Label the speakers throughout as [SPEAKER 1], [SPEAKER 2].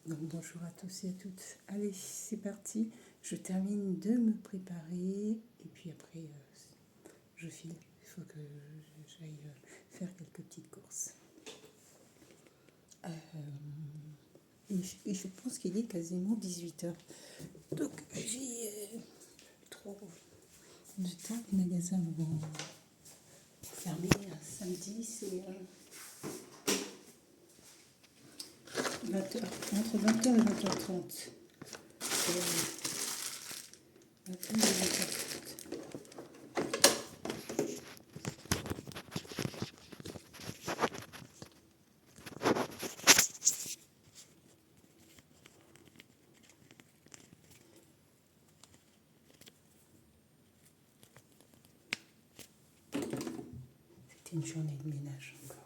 [SPEAKER 1] Donc bonjour à tous et à toutes. Allez, c'est parti. Je termine de me préparer et puis après je file. Il faut que j'aille faire quelques petites courses. Et je pense qu'il est quasiment 18h. Donc j'ai trop de temps. Les magasins vont fermer samedi, c'est 20h, entre 20h et 20h30. 20h et 20h30. C'était une journée de ménage encore.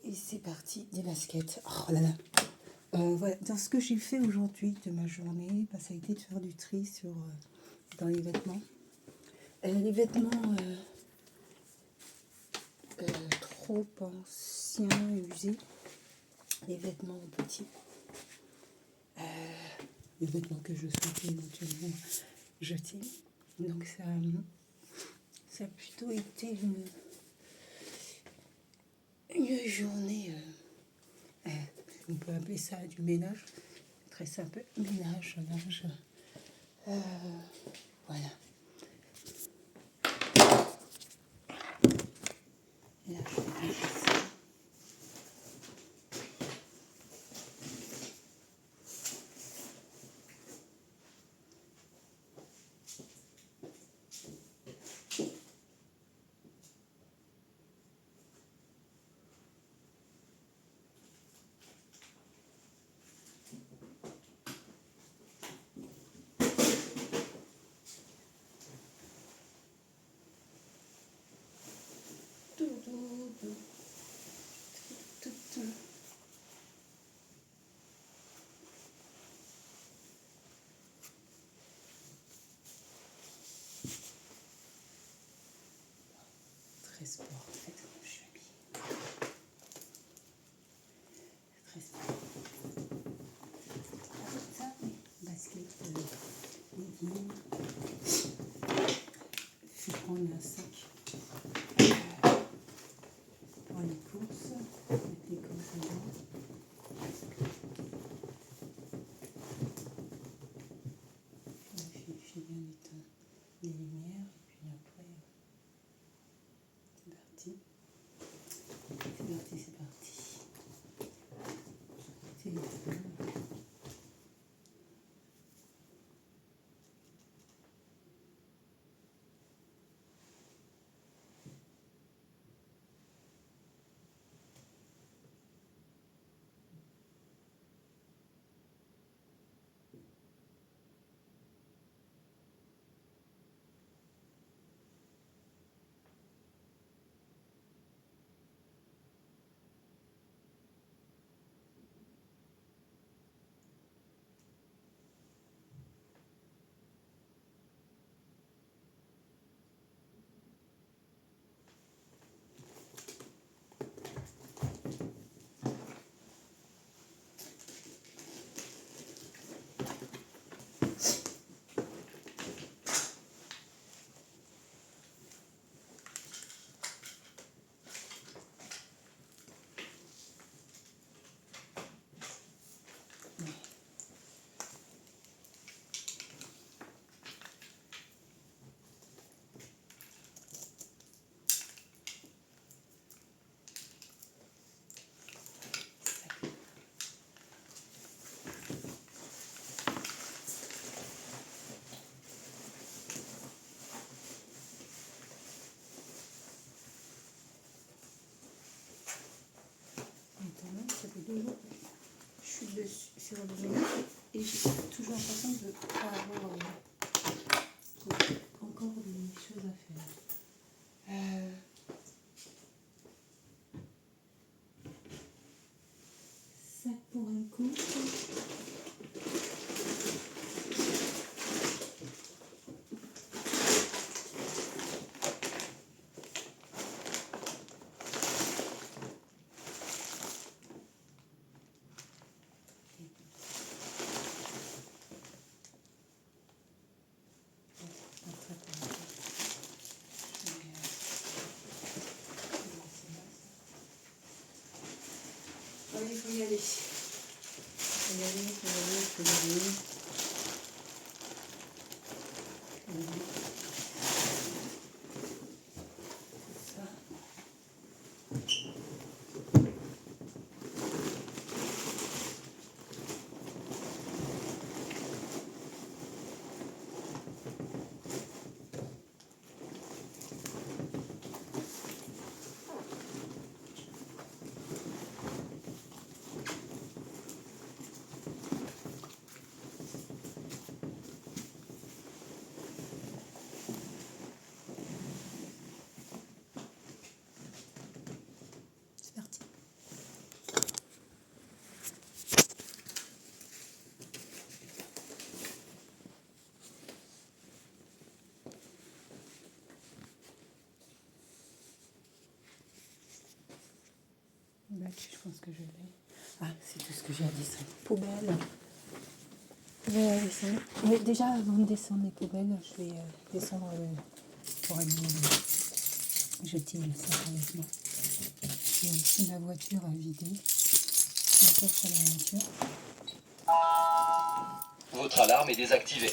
[SPEAKER 1] Et c'est parti, des baskets. Oh là là. Voilà. Dans ce que j'ai fait aujourd'hui de ma journée, ça a été de faire du tri dans les vêtements. Les vêtements trop anciens et usés. Les vêtements petits. Les vêtements que je souhaitais éventuellement jeter. Donc ça a plutôt été une journée, on peut appeler ça du ménage, très simple, ménage, linge, voilà. Et là, je vais ranger ça. Très sport en fait, je suis habillée. Très sport. Ça, basket, leggings. Je vais prendre un sac pour les courses, mettre les courses dedans. Je vais bien mettre les lumières et puis après c'est parti. C'est parti. sur le ménage et j'ai toujours l'impression de ne pas avoir encore des choses à faire. Sac pour un coup. Il faut y aller. Il faut y aller, il faut y aller, il faut y aller. Ça. C'est parti. Je pense que je l'ai. Ah, c'est tout ce que j'ai à descendre. Poubelle. Je vais descendre. Mais déjà, avant de descendre les poubelles, je vais descendre pour aller jeter le sac à vêtements. J'ai aussi ma voiture à vider. Encore sur la voiture.
[SPEAKER 2] Votre alarme est désactivée.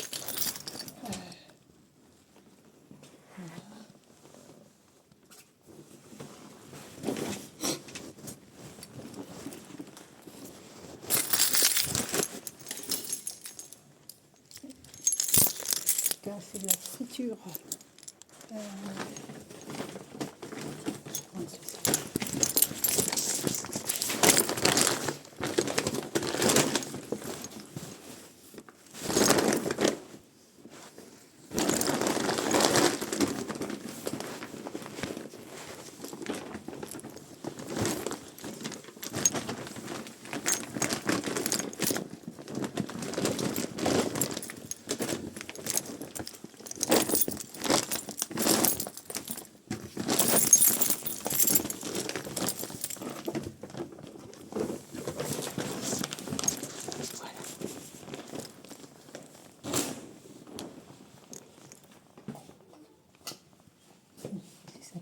[SPEAKER 1] C'est de la friture. Je prends ceci.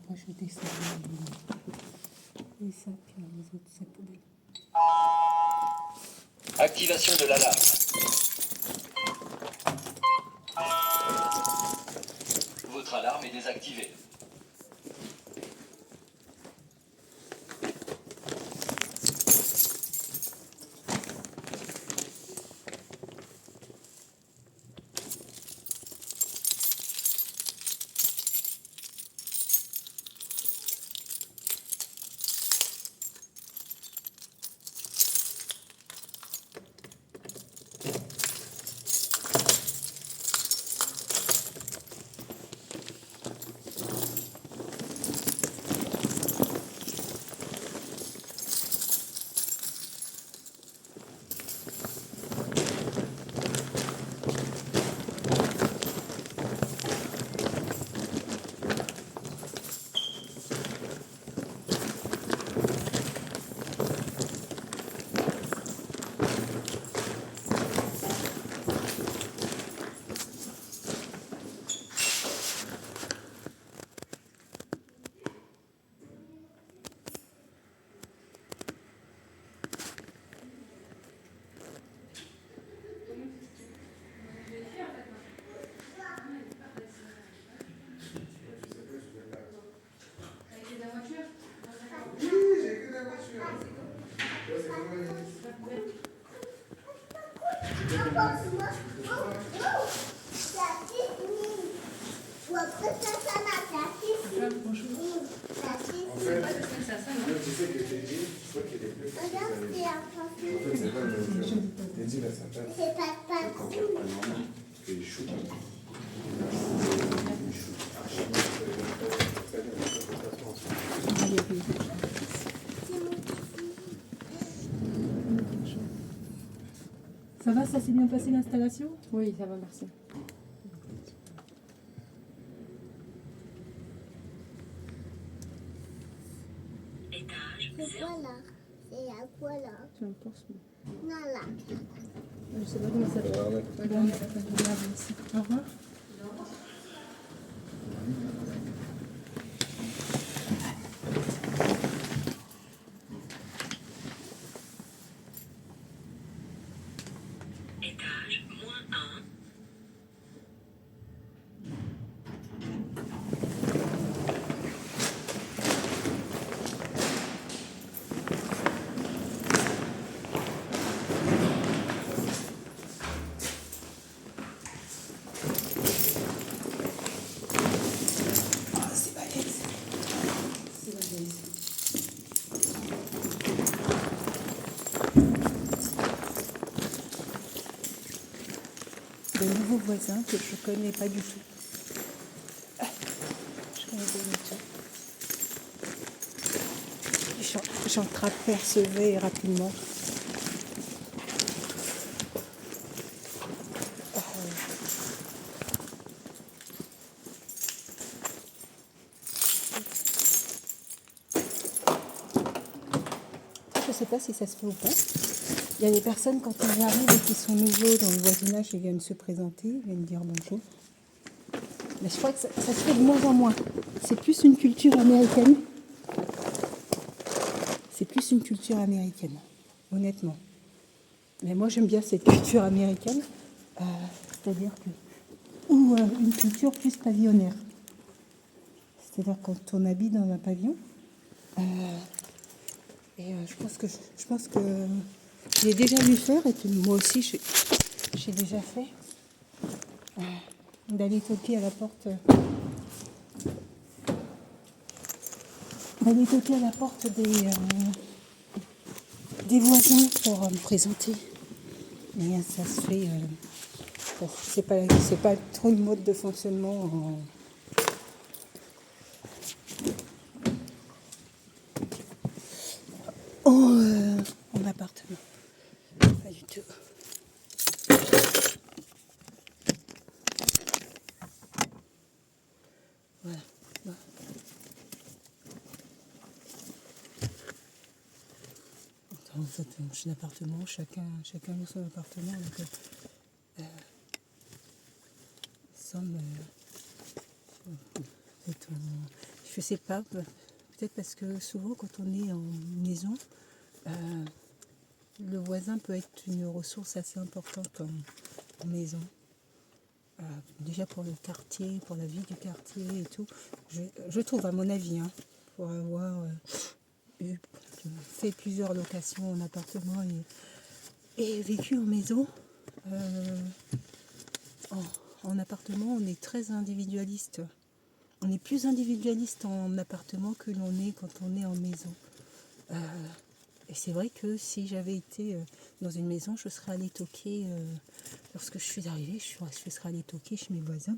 [SPEAKER 1] Je vais descendre les sacs, les autres sacs poubelles.
[SPEAKER 2] Activation de l'alarme. Votre alarme est désactivée.
[SPEAKER 3] C'est pas
[SPEAKER 1] Allez, oui. Ça va, ça s'est bien passé l'installation?
[SPEAKER 4] Oui, ça va, merci.
[SPEAKER 3] C'est quoi là? C'est à quoi là?
[SPEAKER 4] Tu en penses, mais...
[SPEAKER 3] Non là.
[SPEAKER 4] Je sais pas comment ça va.
[SPEAKER 1] Bon, merci. Au revoir.
[SPEAKER 5] Étage -1.
[SPEAKER 1] Ah, c'est balèze. C'est balèze. De nouveaux voisins que je connais pas du tout. Je connais pas du tout. J'entreapercevais rapidement. Je sais pas si ça se fait ou pas. Il y a des personnes, quand ils arrivent et qui sont nouveaux dans le voisinage, ils viennent se présenter, ils viennent dire bonjour. Mais je crois que ça se fait de moins en moins. C'est plus une culture américaine. C'est plus une culture américaine, honnêtement. Mais moi, j'aime bien cette culture américaine. C'est-à-dire que... Ou une culture plus pavillonnaire. C'est-à-dire quand on habite dans un pavillon... je pense que j'ai déjà vu faire, et puis moi aussi j'ai déjà fait, d'aller toquer à la porte, des voisins pour me présenter. Mais ça se fait, c'est pas trop le mode de fonctionnement en appartement. Pas du tout. Voilà. En fait, c'est un appartement, chacun dans son appartement. Donc, je sais pas, peut-être parce que souvent quand on est en maison, le voisin peut être une ressource assez importante en maison. Déjà pour le quartier, pour la vie du quartier et tout. Je trouve, à mon avis, pour avoir fait plusieurs locations en appartement et vécu en maison, en appartement, on est très individualiste. On est plus individualiste en appartement que l'on est quand on est en maison. Et c'est vrai que si j'avais été dans une maison, je serais allée toquer, lorsque je suis arrivée, je serais allée toquer chez mes voisins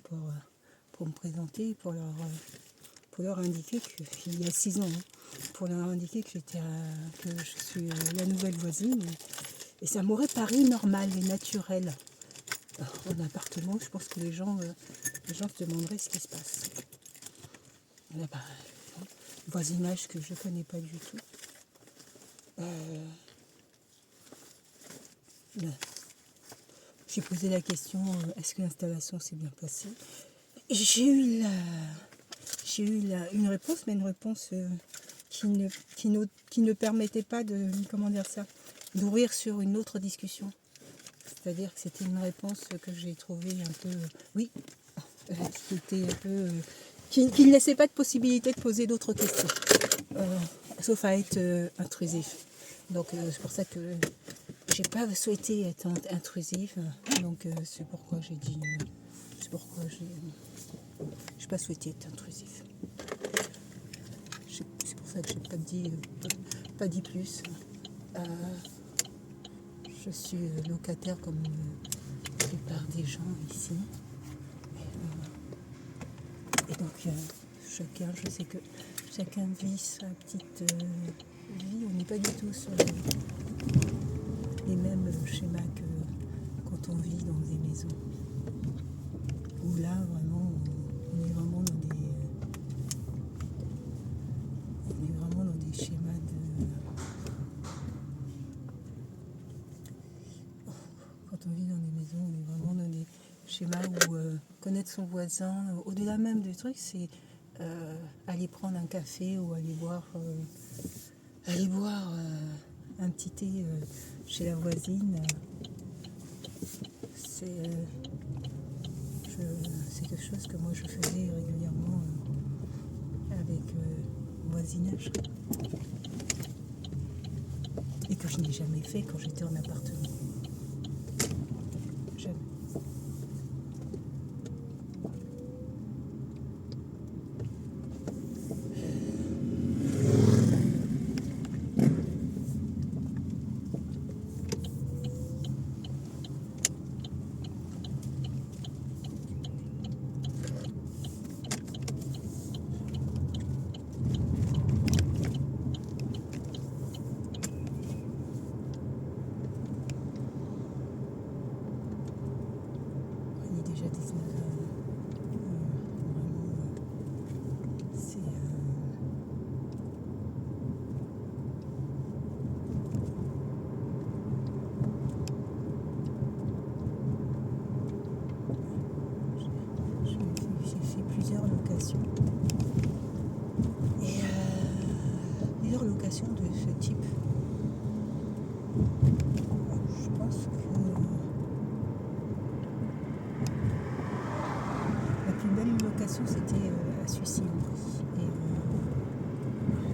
[SPEAKER 1] pour me présenter, pour leur indiquer qu'il y a 6 ans, pour leur indiquer que je suis la nouvelle voisine. Et ça m'aurait paru normal et naturel. En appartement, je pense que les gens se demanderaient ce qui se passe. Là, voisinage que je ne connais pas du tout. J'ai posé la question, est-ce que l'installation s'est bien passée? J'ai eu une réponse, mais une réponse qui ne permettait pas d'ouvrir sur une autre discussion. C'est-à-dire que c'était une réponse que j'ai trouvée un peu, qui était un peu, qui ne laissait pas de possibilité de poser d'autres questions, sauf à être intrusif. Donc c'est pour ça que j'ai pas souhaité être intrusif. Donc c'est pourquoi j'ai dit, j'ai pas souhaité être intrusif. C'est pour ça que j'ai pas dit plus. je suis locataire comme la plupart des gens ici. Et donc, chacun, je sais que chacun vit sa petite vie. On n'est pas du tout sur les mêmes schémas que quand on vit dans des maisons. Où là, vraiment, on est vraiment dans des schémas de... Quand on vit dans des maisons, on est vraiment dans des schémas où connaître son voisin, au-delà même du truc, c'est aller prendre un café ou aller boire un petit thé chez la voisine. C'est quelque chose que moi je faisais régulièrement avec mon voisinage. Et que je n'ai jamais fait quand j'étais en appartement. Jamais. Il est déjà 19h. C'est... J'ai fait plusieurs locations. Et plusieurs locations de ce type. Je pense que la plus belle location, c'était à Sucy. Et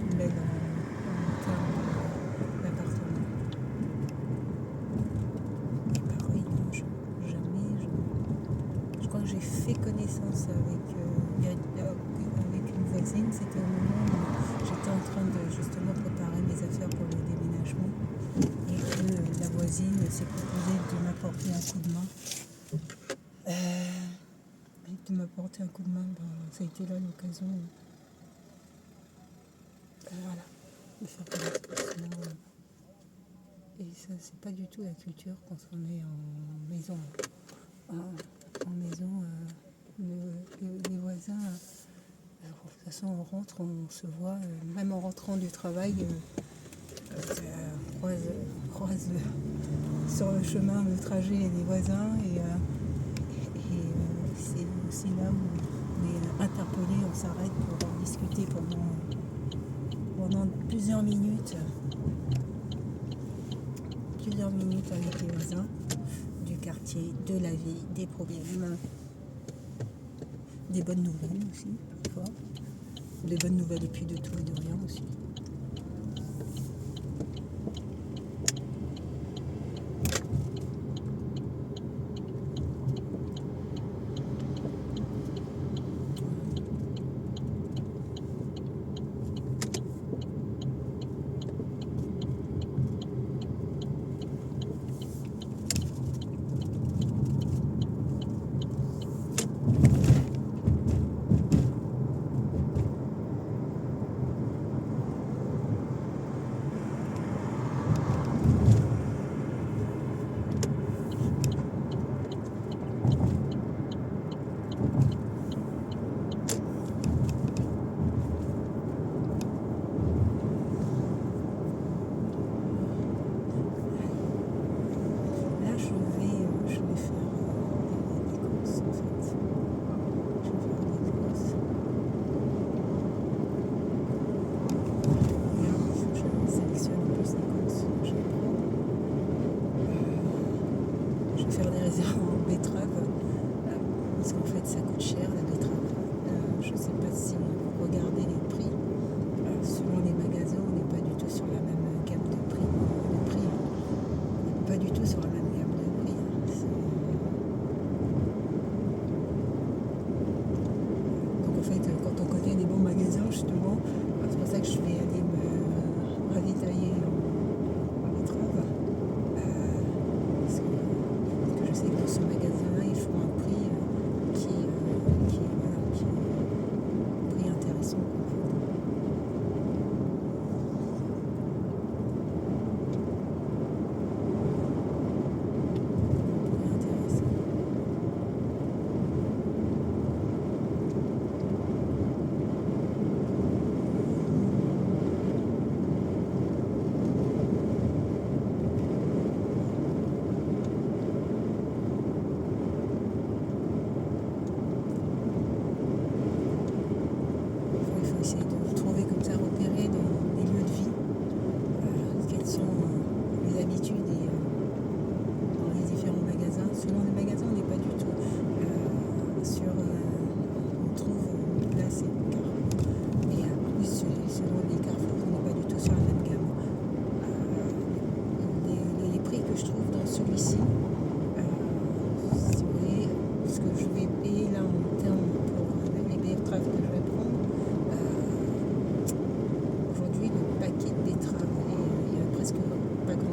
[SPEAKER 1] une belle en termes d'appartement. Et pareil, non, jamais. Je crois que j'ai fait connaissance avec une voisine. C'était au moment où j'étais en train de justement préparer mes affaires pour le déménagement. Et que la voisine s'est proposée de m'apporter un coup de main. Ça a été là l'occasion voilà, de faire connaissance. Et ça, c'est pas du tout la culture quand on est en maison. En maison, les voisins, de toute façon, on rentre, on se voit, même en rentrant du travail, croise sur le chemin, le trajet, les voisins, et c'est aussi là où on est interpellé, on s'arrête pour discuter pendant plusieurs minutes avec les voisins du quartier, de la vie, des problèmes, des bonnes nouvelles aussi, parfois, des bonnes nouvelles et puis de tout et de rien aussi. Sélectionne un peu ces courses que je vais prendre.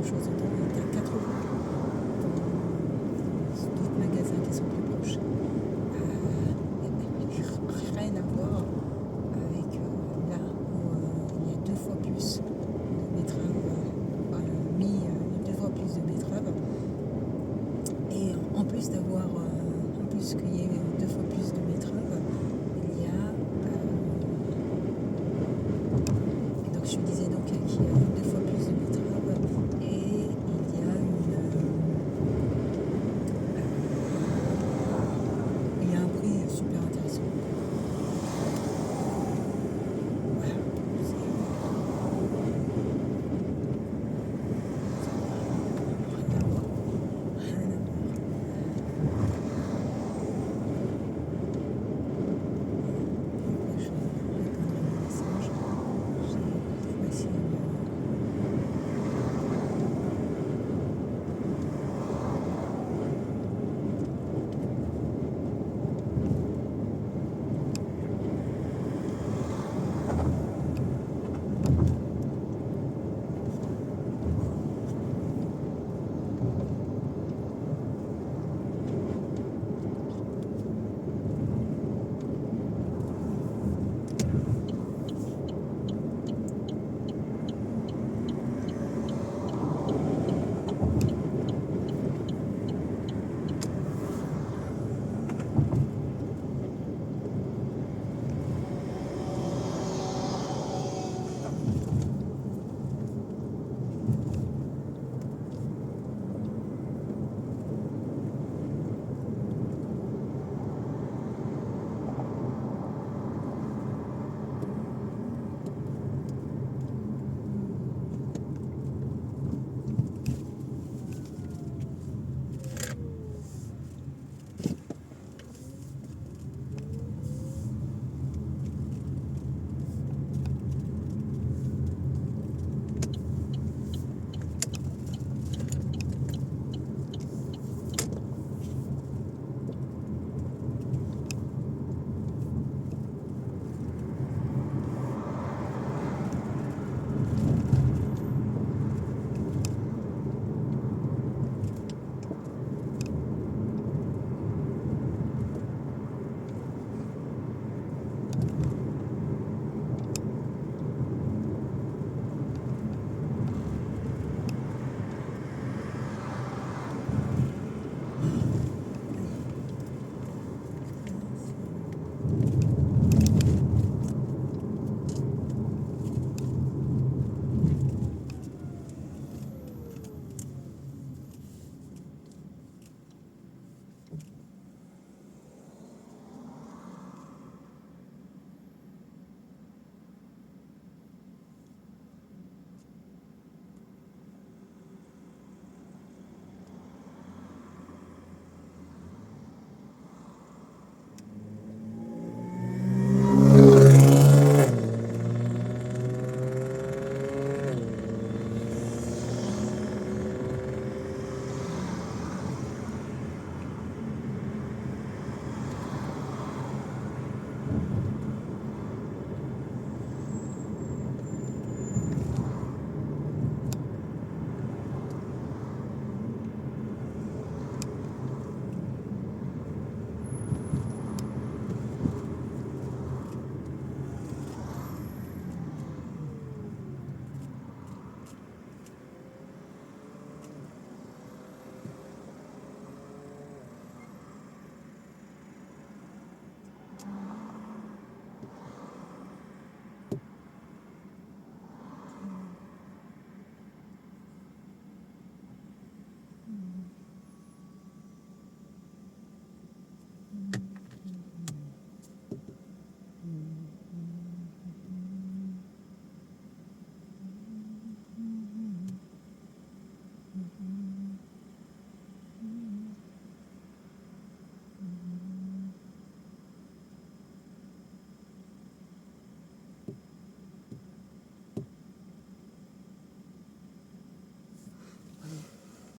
[SPEAKER 1] chose dedans. Il était à 4 € dans d'autres magasins qui sont plus proches. Rien à voir avec là où il y a 2 fois plus de betteraves, il y a 2 fois plus de betteraves. Et en plus d'avoir, en plus qu'il y ait